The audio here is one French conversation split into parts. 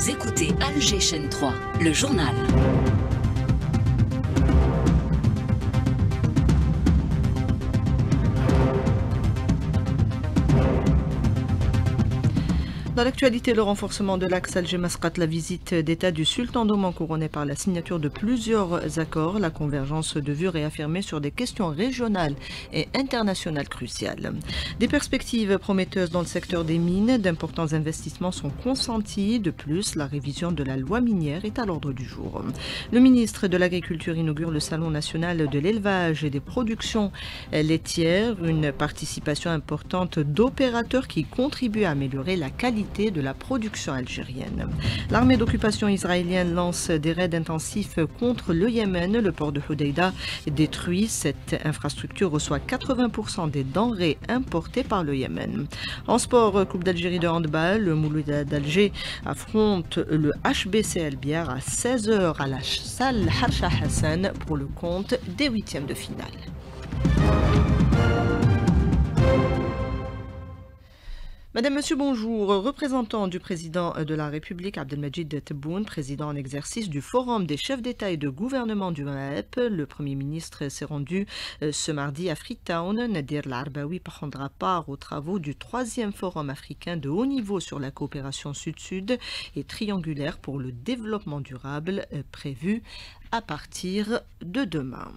Vous écoutez Alger Chaîne 3, le journal. Dans l'actualité, le renforcement de l'axe Alger-Masqat, la visite d'État du sultan d'Oman couronnée par la signature de plusieurs accords, la convergence de vues réaffirmée sur des questions régionales et internationales cruciales. Des perspectives prometteuses dans le secteur des mines, d'importants investissements sont consentis. De plus, la révision de la loi minière est à l'ordre du jour. Le ministre de l'Agriculture inaugure le Salon national de l'élevage et des productions laitières, une participation importante d'opérateurs qui contribuent à améliorer la qualité de la production algérienne. L'armée d'occupation israélienne lance des raids intensifs contre le Yémen. Le port de Hodeïda détruit. Cette infrastructure reçoit 80% des denrées importées par le Yémen. En sport, Coupe d'Algérie de handball, le Mouloudia d'Alger affronte le HBC El Biar à 16h à la salle Harsha Hassan pour le compte des huitièmes de finale. Madame, Monsieur, bonjour. Représentant du président de la République, Abdelmajid Tebboune, président en exercice du Forum des chefs d'État et de gouvernement du MAEP, le Premier ministre s'est rendu ce mardi à Freetown. Nadir Larbaoui prendra part aux travaux du 3e Forum africain de haut niveau sur la coopération sud-sud et triangulaire pour le développement durable prévu à partir de demain.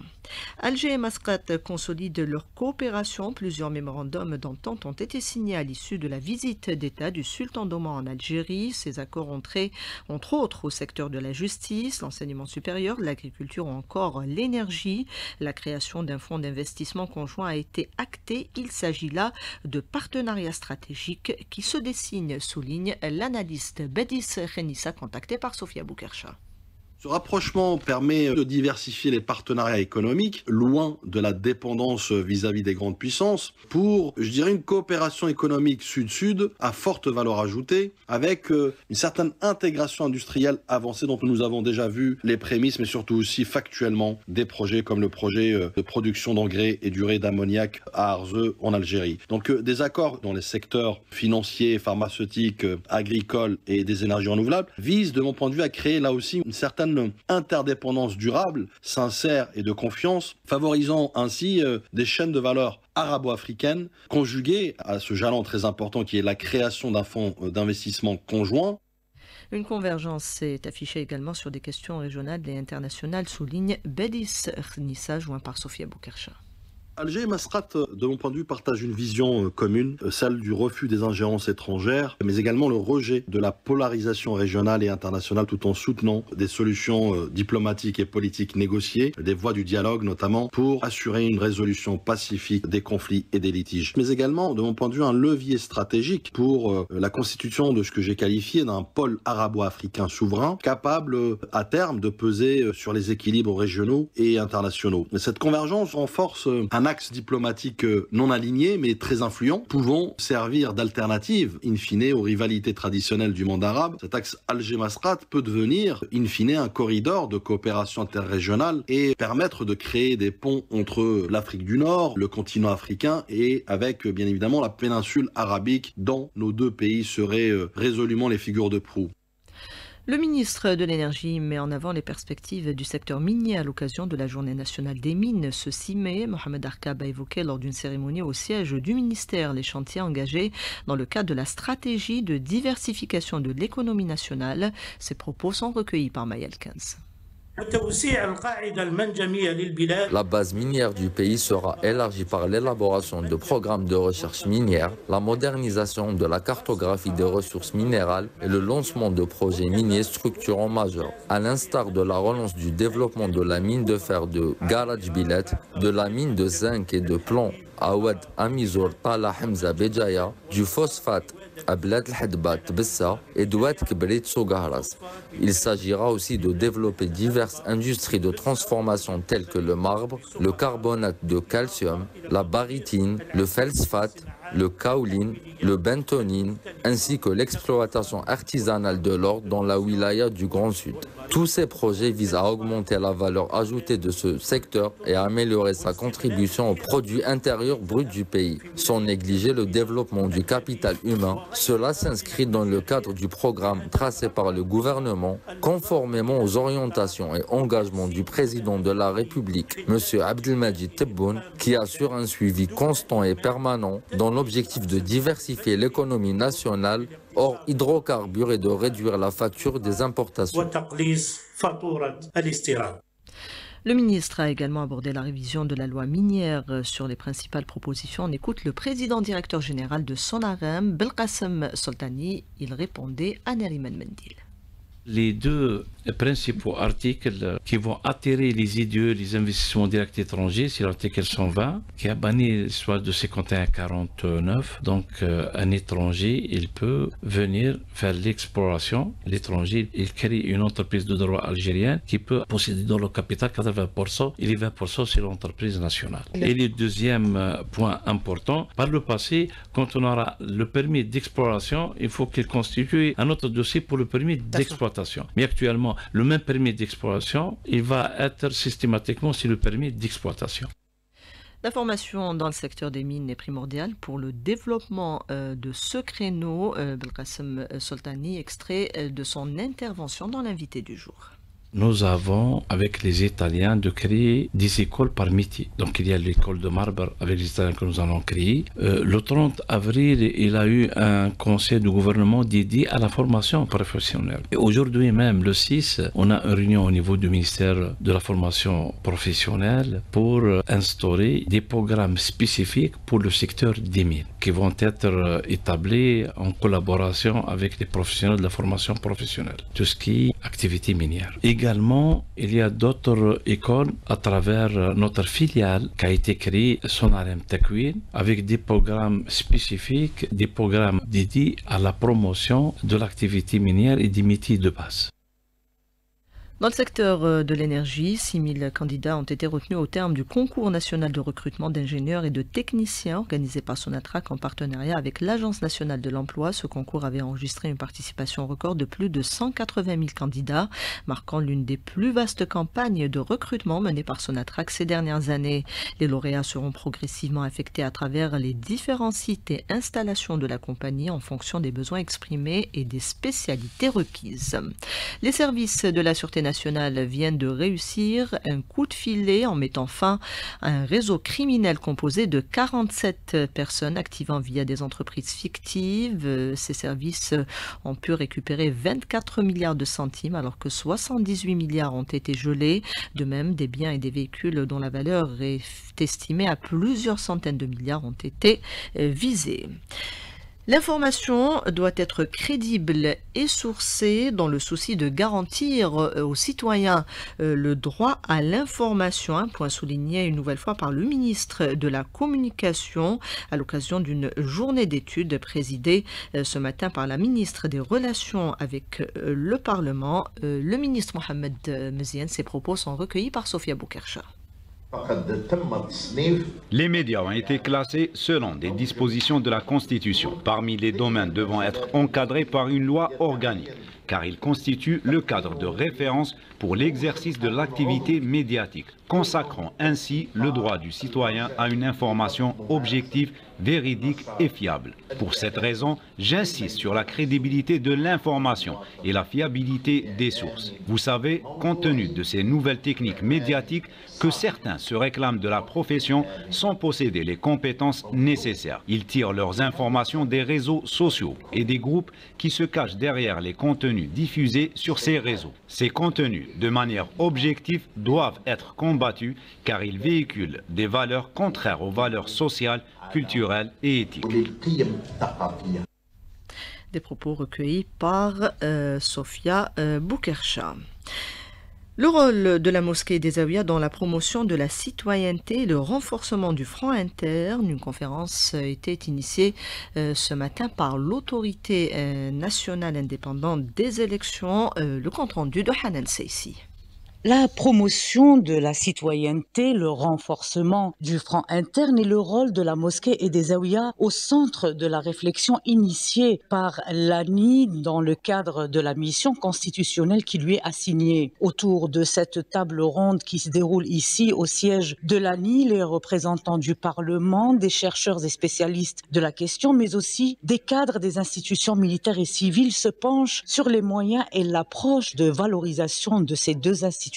Alger et Masqat consolident leur coopération. Plusieurs mémorandums d'entente ont été signés à l'issue de la visite d'État du sultan d'Oman en Algérie. Ces accords ont trait, entre autres, au secteur de la justice, l'enseignement supérieur, l'agriculture ou encore l'énergie. La création d'un fonds d'investissement conjoint a été actée. Il s'agit là de partenariats stratégiques qui se dessinent, souligne l'analyste Bedis Khenissa, contacté par Sofia Boukercha. Ce rapprochement permet de diversifier les partenariats économiques, loin de la dépendance vis-à-vis des grandes puissances, pour, je dirais, une coopération économique sud-sud à forte valeur ajoutée, avec une certaine intégration industrielle avancée dont nous avons déjà vu les prémices, mais surtout aussi factuellement des projets comme le projet de production d'engrais et d'urée d'ammoniac à Arzeu en Algérie. Donc des accords dans les secteurs financiers, pharmaceutiques, agricoles et des énergies renouvelables visent, de mon point de vue, à créer là aussi une certaine interdépendance durable, sincère et de confiance, favorisant ainsi des chaînes de valeur arabo-africaines conjuguées à ce jalon très important qui est la création d'un fonds d'investissement conjoint. Une convergence s'est affichée également sur des questions régionales et internationales, souligne Bedis Khenissa, joint par Sofia Boukercha. Alger et Masqat, de mon point de vue, partagent une vision commune, celle du refus des ingérences étrangères, mais également le rejet de la polarisation régionale et internationale, tout en soutenant des solutions diplomatiques et politiques négociées, des voies du dialogue notamment, pour assurer une résolution pacifique des conflits et des litiges. Mais également, de mon point de vue, un levier stratégique pour la constitution de ce que j'ai qualifié d'un pôle arabo-africain souverain, capable à terme de peser sur les équilibres régionaux et internationaux. Mais cette convergence renforce un axe diplomatique non aligné mais très influent, pouvant servir d'alternative in fine aux rivalités traditionnelles du monde arabe. Cet axe Alger-Masqat peut devenir in fine un corridor de coopération interrégionale et permettre de créer des ponts entre l'Afrique du Nord, le continent africain et avec bien évidemment la péninsule arabique dont nos deux pays seraient résolument les figures de proue. Le ministre de l'Énergie met en avant les perspectives du secteur minier à l'occasion de la Journée nationale des mines ce 6 mai. Mohamed Arkab a évoqué lors d'une cérémonie au siège du ministère les chantiers engagés dans le cadre de la stratégie de diversification de l'économie nationale. Ces propos sont recueillis par Maël Kens. La base minière du pays sera élargie par l'élaboration de programmes de recherche minière, la modernisation de la cartographie des ressources minérales et le lancement de projets miniers structurants majeurs. À l'instar de la relance du développement de la mine de fer de Garaj Bilet, de la mine de zinc et de plomb Awad Amizour Tala Hamza Béjaïa, du phosphate à Bled el-Hadba Tbessa et d'Ouad Kibrit Sougahras. Il s'agira aussi de développer diverses industries de transformation telles que le marbre, le carbonate de calcium, la barytine, le feldsphate, le kaolin, le bentonine, ainsi que l'exploitation artisanale de l'or dans la wilaya du Grand Sud. Tous ces projets visent à augmenter la valeur ajoutée de ce secteur et à améliorer sa contribution au produit intérieur brut du pays, sans négliger le développement du capital humain. Cela s'inscrit dans le cadre du programme tracé par le gouvernement, conformément aux orientations et engagements du président de la République, M. Abdelmajid Tebboune, qui assure un suivi constant et permanent dans l'objectif de diversifier l'économie nationale hors hydrocarbures et de réduire la facture des importations. Le ministre a également abordé la révision de la loi minière sur les principales propositions. On écoute le président directeur général de Sonarem, Belkacem Soltani. Il répondait à Neriman Mendil. Les deux principaux articles qui vont attirer les idées, les investissements directs étrangers, c'est l'article 120 qui a banni soit de 51 à 49. Donc un étranger, il peut venir faire l'exploration. L'étranger, il crée une entreprise de droit algérienne qui peut posséder dans le capital 80% et les 20% c'est l'entreprise nationale. Et le deuxième point important, par le passé, quand on aura le permis d'exploration, il faut qu'il constitue un autre dossier pour le permis d'exploitation. Mais actuellement, le même permis d'exploitation, il va être systématiquement sur le permis d'exploitation. La formation dans le secteur des mines est primordiale pour le développement de ce créneau. Belkacem Soltani, extrait de son intervention dans l'invité du jour. Nous avons, avec les Italiens, de créer des écoles par métier. Donc, il y a l'école de Marbre avec les Italiens que nous allons créer. Le 30 avril, il a eu un conseil de gouvernement dédié à la formation professionnelle. Et aujourd'hui même, le 6, on a une réunion au niveau du ministère de la formation professionnelle pour instaurer des programmes spécifiques pour le secteur des mines qui vont être établis en collaboration avec les professionnels de la formation professionnelle. Tout ce qui est activité minière. Également, il y a d'autres écoles à travers notre filiale qui a été créée, Sonarem Takwin, avec des programmes spécifiques, des programmes dédiés à la promotion de l'activité minière et des métiers de base. Dans le secteur de l'énergie, 6000 candidats ont été retenus au terme du concours national de recrutement d'ingénieurs et de techniciens organisé par Sonatrach en partenariat avec l'Agence nationale de l'emploi. Ce concours avait enregistré une participation record de plus de 180 000 candidats, marquant l'une des plus vastes campagnes de recrutement menées par Sonatrach ces dernières années. Les lauréats seront progressivement affectés à travers les différents sites et installations de la compagnie en fonction des besoins exprimés et des spécialités requises. Les services de la Sûreté nationale viennent de réussir un coup de filet en mettant fin à un réseau criminel composé de 47 personnes activant via des entreprises fictives. Ces services ont pu récupérer 24 milliards de centimes alors que 78 milliards ont été gelés. De même, des biens et des véhicules dont la valeur est estimée à plusieurs centaines de milliards ont été visés. L'information doit être crédible et sourcée dans le souci de garantir aux citoyens le droit à l'information, un point souligné une nouvelle fois par le ministre de la Communication à l'occasion d'une journée d'études présidée ce matin par la ministre des Relations avec le Parlement, le ministre Mohamed Meziane. Ses propos sont recueillis par Sofia Boukercha. Les médias ont été classés selon des dispositions de la Constitution, parmi les domaines devant être encadrés par une loi organique, car ils constituent le cadre de référence pour l'exercice de l'activité médiatique, consacrant ainsi le droit du citoyen à une information objective, véridique et fiable. Pour cette raison, j'insiste sur la crédibilité de l'information et la fiabilité des sources. Vous savez, compte tenu de ces nouvelles techniques médiatiques, que certains se réclament de la profession sans posséder les compétences nécessaires. Ils tirent leurs informations des réseaux sociaux et des groupes qui se cachent derrière les contenus diffusés sur ces réseaux. Ces contenus, de manière objective, doivent être combattus car ils véhiculent des valeurs contraires aux valeurs sociales, culturelles et éthiques. Des propos recueillis par Sofia Boukercha. Le rôle de la mosquée des Zaouïas dans la promotion de la citoyenneté et le renforcement du franc interne. Une conférence a été initiée ce matin par l'autorité nationale indépendante des élections. Le compte rendu de Hanan Seissi. La promotion de la citoyenneté, le renforcement du front interne et le rôle de la mosquée et des zaouïas au centre de la réflexion initiée par l'ANI dans le cadre de la mission constitutionnelle qui lui est assignée. Autour de cette table ronde qui se déroule ici au siège de l'ANI, les représentants du Parlement, des chercheurs et spécialistes de la question, mais aussi des cadres des institutions militaires et civiles se penchent sur les moyens et l'approche de valorisation de ces deux institutions,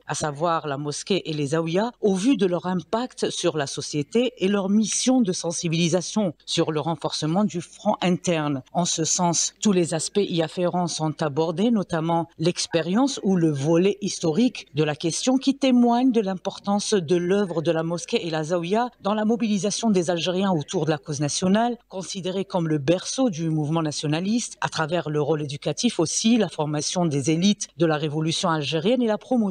à savoir la mosquée et les zaouïas, au vu de leur impact sur la société et leur mission de sensibilisation sur le renforcement du front interne. En ce sens, tous les aspects y afférents sont abordés, notamment l'expérience ou le volet historique de la question qui témoigne de l'importance de l'œuvre de la mosquée et la zaouïa dans la mobilisation des Algériens autour de la cause nationale, considérée comme le berceau du mouvement nationaliste, à travers le rôle éducatif aussi, la formation des élites de la révolution algérienne et la promotion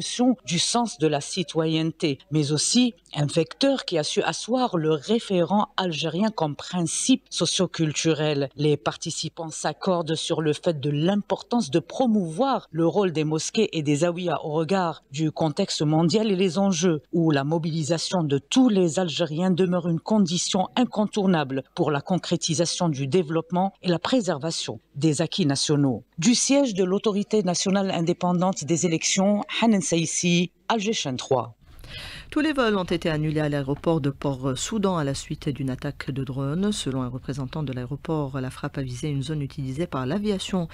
du sens de la citoyenneté, mais aussi un vecteur qui a su asseoir le référent algérien comme principe socioculturel. Les participants s'accordent sur le fait de l'importance de promouvoir le rôle des mosquées et des zaouïas au regard du contexte mondial et les enjeux, où la mobilisation de tous les Algériens demeure une condition incontournable pour la concrétisation du développement et la préservation des acquis nationaux. Du siège de l'autorité nationale indépendante des élections, Hanan Saïssi, Alger 3. Tous les vols ont été annulés à l'aéroport de Port-Soudan à la suite d'une attaque de drone. Selon un représentant de l'aéroport, la frappe a visé une zone utilisée par l'aviation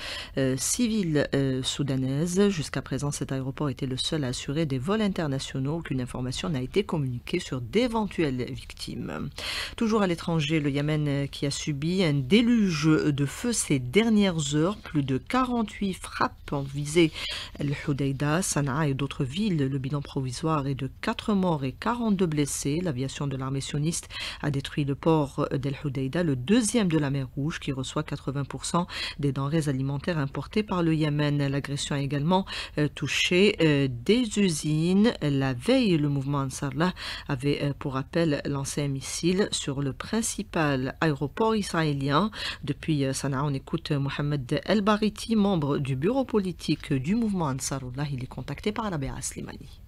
civile soudanaise. Jusqu'à présent, cet aéroport était le seul à assurer des vols internationaux. Aucune information n'a été communiquée sur d'éventuelles victimes. Toujours à l'étranger, le Yémen qui a subi un déluge de feu ces dernières heures. Plus de 48 frappes ont visé El Hodeïda, Sanaa et d'autres villes. Le bilan provisoire est de 4 morts et 42 blessés. L'aviation de l'armée sioniste a détruit le port d'El Hodeïda, le deuxième de la mer Rouge, qui reçoit 80% des denrées alimentaires importées par le Yémen. L'agression a également touché des usines. La veille, le mouvement Ansarallah avait, pour rappel, lancé un missile sur le principal aéroport israélien. Depuis Sanaa, on écoute Mohamed El Bariti, membre du bureau politique du mouvement Ansarallah. Il est contacté par Rabia Slimani.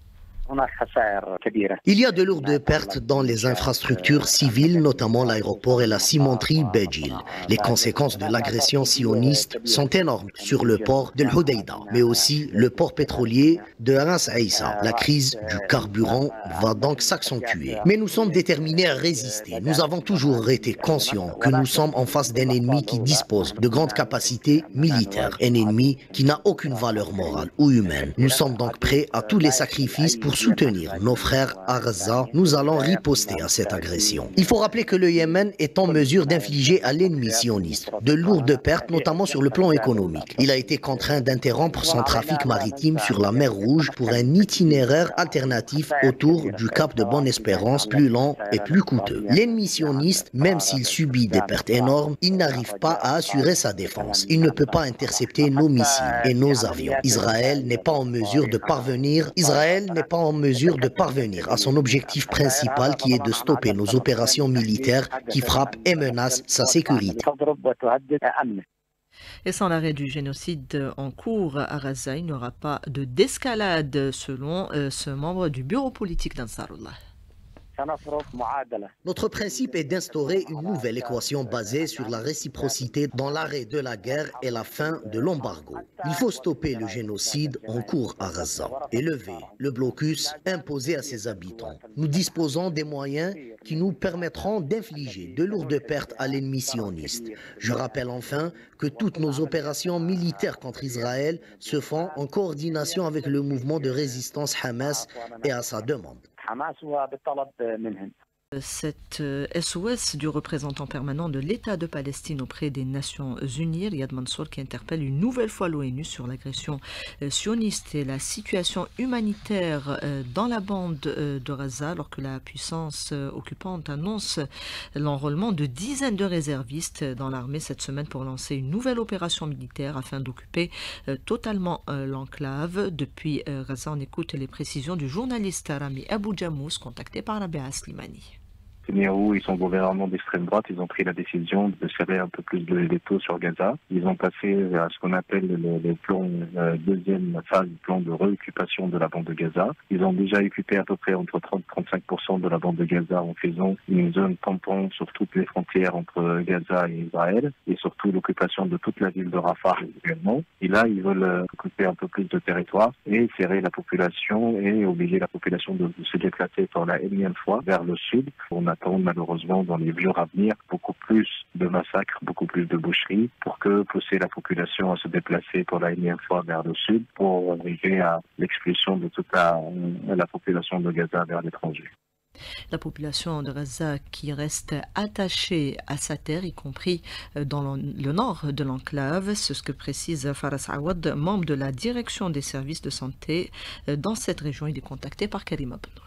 Il y a de lourdes pertes dans les infrastructures civiles, notamment l'aéroport et la cimenterie Bejil. Les conséquences de l'agression sioniste sont énormes sur le port d'El Hodeïda, mais aussi le port pétrolier de Ras Aïssa. La crise du carburant va donc s'accentuer. Mais nous sommes déterminés à résister. Nous avons toujours été conscients que nous sommes en face d'un ennemi qui dispose de grandes capacités militaires, un ennemi qui n'a aucune valeur morale ou humaine. Nous sommes donc prêts à tous les sacrifices pour soutenir nos frères à Gaza. Nous allons riposter à cette agression. Il faut rappeler que le Yémen est en mesure d'infliger à l'ennemi sioniste de lourdes pertes, notamment sur le plan économique. Il a été contraint d'interrompre son trafic maritime sur la mer Rouge pour un itinéraire alternatif autour du cap de Bonne-Espérance, plus lent et plus coûteux. L'ennemi sioniste, même s'il subit des pertes énormes, il n'arrive pas à assurer sa défense. Il ne peut pas intercepter nos missiles et nos avions. Israël n'est pas en mesure de parvenir à son objectif principal qui est de stopper nos opérations militaires qui frappent et menacent sa sécurité. Et sans l'arrêt du génocide en cours à Gaza, il n'y aura pas d'escalade selon ce membre du bureau politique d'Ansarallah. Notre principe est d'instaurer une nouvelle équation basée sur la réciprocité dans l'arrêt de la guerre et la fin de l'embargo. Il faut stopper le génocide en cours à Gaza et lever le blocus imposé à ses habitants. Nous disposons des moyens qui nous permettront d'infliger de lourdes pertes à l'ennemi sioniste. Je rappelle enfin que toutes nos opérations militaires contre Israël se font en coordination avec le mouvement de résistance Hamas et à sa demande. Cette SOS du représentant permanent de l'État de Palestine auprès des Nations Unies, Riyad Mansour, qui interpelle une nouvelle fois l'ONU sur l'agression sioniste et la situation humanitaire dans la bande de Gaza, alors que la puissance occupante annonce l'enrôlement de dizaines de réservistes dans l'armée cette semaine pour lancer une nouvelle opération militaire afin d'occuper totalement l'enclave. Depuis Gaza, on écoute les précisions du journaliste Rami Abou Jamous, contacté par Rabia Slimani. Netanyahou et son gouvernement d'extrême droite, ils ont pris la décision de serrer un peu plus les taux sur Gaza. Ils ont passé à ce qu'on appelle le plan, deuxième phase, le plan de réoccupation de la bande de Gaza. Ils ont déjà occupé à peu près entre 30 et 35% de la bande de Gaza en faisant une zone tampon sur toutes les frontières entre Gaza et Israël et surtout l'occupation de toute la ville de Rafah également. Et là, ils veulent occuper un peu plus de territoire et serrer la population et obliger la population de se déplacer pour la énième fois vers le sud. On attend malheureusement dans les jours à venir beaucoup plus de massacres, beaucoup plus de boucheries pour que pousser la population à se déplacer pour la énième fois vers le sud pour arriver à l'expulsion de toute la population de Gaza vers l'étranger. La population de Gaza qui reste attachée à sa terre, y compris dans le nord de l'enclave, c'est ce que précise Faras Awad, membre de la direction des services de santé dans cette région. Il est contacté par Karim Abnour.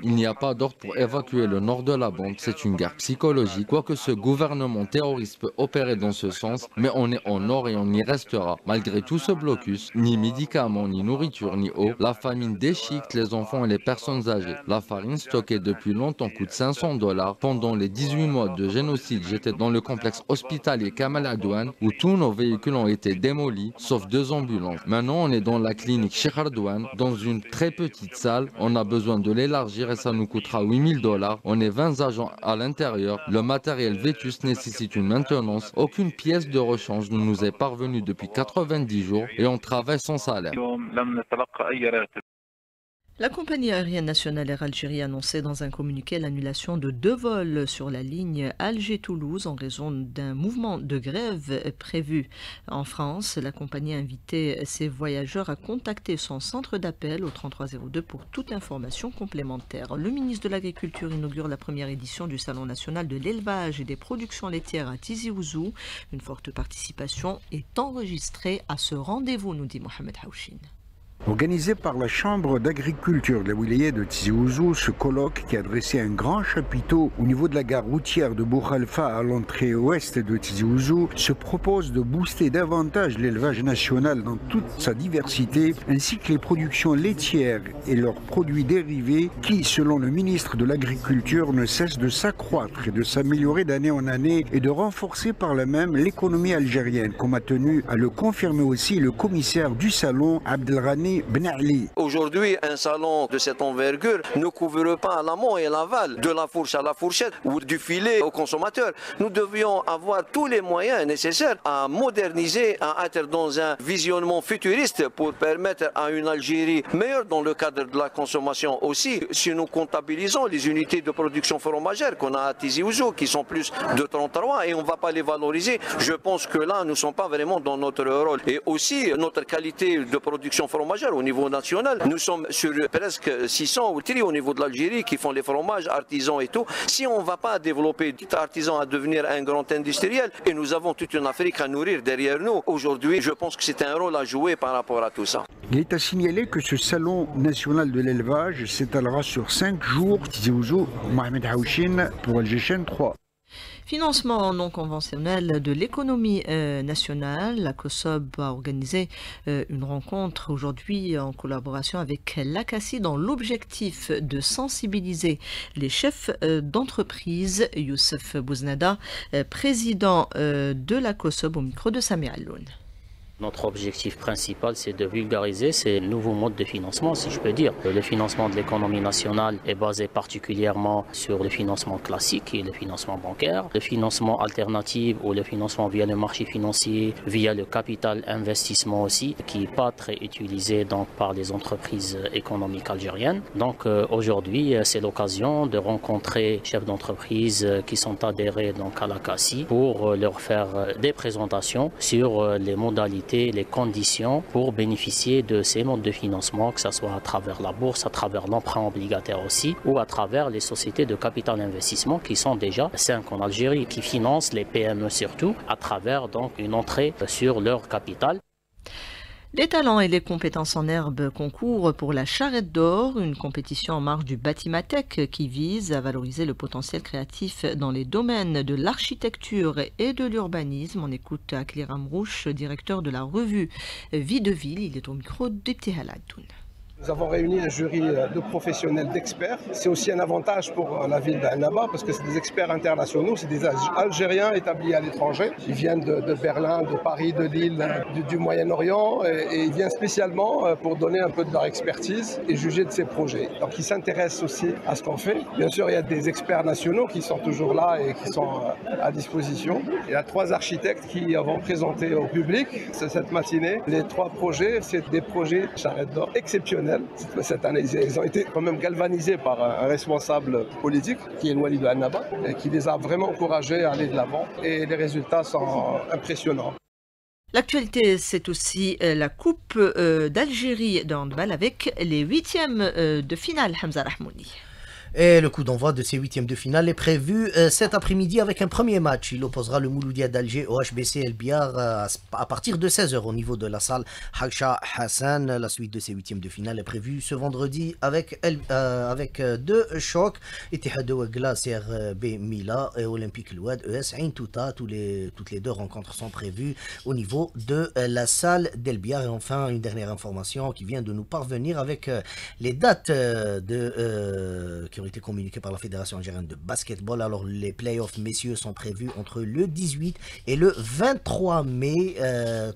Il n'y a pas d'ordre pour évacuer le nord de la bande, c'est une guerre psychologique. Quoique ce gouvernement terroriste peut opérer dans ce sens, mais on est au nord et on y restera. Malgré tout ce blocus, ni médicaments, ni nourriture, ni eau, la famine déchiquette les enfants et les personnes âgées. La farine stockée depuis longtemps coûte $500. Pendant les 18 mois de génocide, j'étais dans le complexe hospitalier Kamal Adouane où tous nos véhicules ont été démolis, sauf 2 ambulances. Maintenant, on est dans la clinique Cheikh Ardouane, dans une très petite salle. On a besoin de l'élargir et ça nous coûtera $8000. On est 20 agents à l'intérieur. Le matériel vétuste nécessite une maintenance. Aucune pièce de rechange ne nous est parvenue depuis 90 jours et on travaille sans salaire. La compagnie aérienne nationale Air Algérie a annoncé dans un communiqué l'annulation de 2 vols sur la ligne Alger-Toulouse en raison d'un mouvement de grève prévu en France. La compagnie a invité ses voyageurs à contacter son centre d'appel au 3302 pour toute information complémentaire. Le ministre de l'Agriculture inaugure la première édition du Salon national de l'élevage et des productions laitières à Tizi Ouzou. Une forte participation est enregistrée à ce rendez-vous, nous dit Mohamed Haouchine. Organisé par la Chambre d'agriculture de la wilaya de Tizi Ouzou, ce colloque qui est adressé à un grand chapiteau au niveau de la gare routière de Bourg-Alpha à l'entrée ouest de Tizi Ouzou se propose de booster davantage l'élevage national dans toute sa diversité ainsi que les productions laitières et leurs produits dérivés qui, selon le ministre de l'Agriculture, ne cessent de s'accroître et de s'améliorer d'année en année et de renforcer par là même l'économie algérienne, comme a tenu à le confirmer aussi le commissaire du salon Abdelghani Ben Ali. Aujourd'hui, un salon de cette envergure ne couvre pas l'amont et l'aval, de la fourche à la fourchette ou du filet au consommateur. Nous devions avoir tous les moyens nécessaires à moderniser, à être dans un visionnement futuriste pour permettre à une Algérie meilleure dans le cadre de la consommation aussi. Si nous comptabilisons les unités de production fromagère qu'on a à Tizi Ouzou, qui sont plus de 33 et on ne va pas les valoriser, je pense que là, nous ne sommes pas vraiment dans notre rôle. Et aussi, notre qualité de production fromagère au niveau national. Nous sommes sur presque 600 outils au niveau de l'Algérie qui font les fromages, artisans et tout. Si on ne va pas développer des artisans à devenir un grand industriel, et nous avons toute une Afrique à nourrir derrière nous, aujourd'hui, je pense que c'est un rôle à jouer par rapport à tout ça. Il est à signaler que ce salon national de l'élevage s'étalera sur 5 jours. Tizi Ouzou, Mohamed Haouchine pour LGchaîne 3. Financement non conventionnel de l'économie nationale. La COSOB a organisé une rencontre aujourd'hui en collaboration avec l'ACACI dans l'objectif de sensibiliser les chefs d'entreprise. Youssef Bouznada, président de la COSOB au micro de Samir Alloun. Notre objectif principal, c'est de vulgariser ces nouveaux modes de financement, si je peux dire. Le financement de l'économie nationale est basé particulièrement sur le financement classique et le financement bancaire. Le financement alternatif ou le financement via le marché financier, via le capital investissement aussi, qui n'est pas très utilisé donc, par les entreprises économiques algériennes. Donc aujourd'hui, c'est l'occasion de rencontrer chefs d'entreprise qui sont adhérés donc, à la CACI pour leur faire des présentations sur les modalités, les conditions pour bénéficier de ces modes de financement, que ce soit à travers la bourse, à travers l'emprunt obligataire aussi, ou à travers les sociétés de capital investissement qui sont déjà 5 en Algérie, qui financent les PME surtout, à travers donc une entrée sur leur capital. Les talents et les compétences en herbe concourent pour la Charrette d'Or, une compétition en marge du Batimatech qui vise à valoriser le potentiel créatif dans les domaines de l'architecture et de l'urbanisme. On écoute Akli Ramrouche, directeur de la revue Vie de Ville. Il est au micro d'Ibtihal Addoun. Nous avons réuni un jury de professionnels, d'experts. C'est aussi un avantage pour la ville d'Annaba parce que c'est des experts internationaux, c'est des Algériens établis à l'étranger. Ils viennent de Berlin, de Paris, de Lille, du Moyen-Orient et ils viennent spécialement pour donner un peu de leur expertise et juger de ces projets. Donc ils s'intéressent aussi à ce qu'on fait. Bien sûr, il y a des experts nationaux qui sont toujours là et qui sont à disposition. Il y a 3 architectes qui vont présenter au public cette matinée. Les 3 projets, c'est des projets charrette d'or exceptionnels. Cette année, ils ont été quand même galvanisés par un responsable politique qui est Walid Annaba et qui les a vraiment encouragés à aller de l'avant et les résultats sont impressionnants. L'actualité, c'est aussi la Coupe d'Algérie de handball avec les 8e de finale, Hamza Rahmouni. Et le coup d'envoi de ces 8e de finale est prévu cet après-midi avec un premier match. Il opposera le Mouloudia d'Alger au HBC El Biar à partir de 16h au niveau de la salle Haksha Hassan. La suite de ces 8e de finale est prévue ce vendredi avec 2 chocs. Ittihad Ouagla, CRB Mila et Olympique Louad, ES Ain Touta. Toutes les 2 rencontres sont prévues au niveau de la salle d'El Biar. Et enfin, une dernière information qui vient de nous parvenir avec les dates qui ont été communiquées par la Fédération algérienne de basketball. Alors les playoffs messieurs sont prévus entre le 18 et le 23 mai,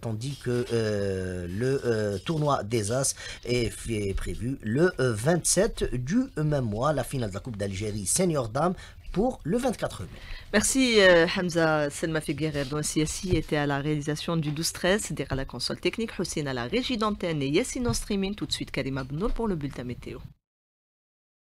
tandis que le tournoi des As est prévu le 27 du même mois. La finale de la Coupe d'Algérie Senior Dame pour le 24 mai. Merci Hamza. Selma Figuerer Siassi était à la réalisation du 12-13, derrière la console technique, Hussein à la régie d'antenne et Yassine en streaming. Tout de suite Karima Benour pour le bulletin météo.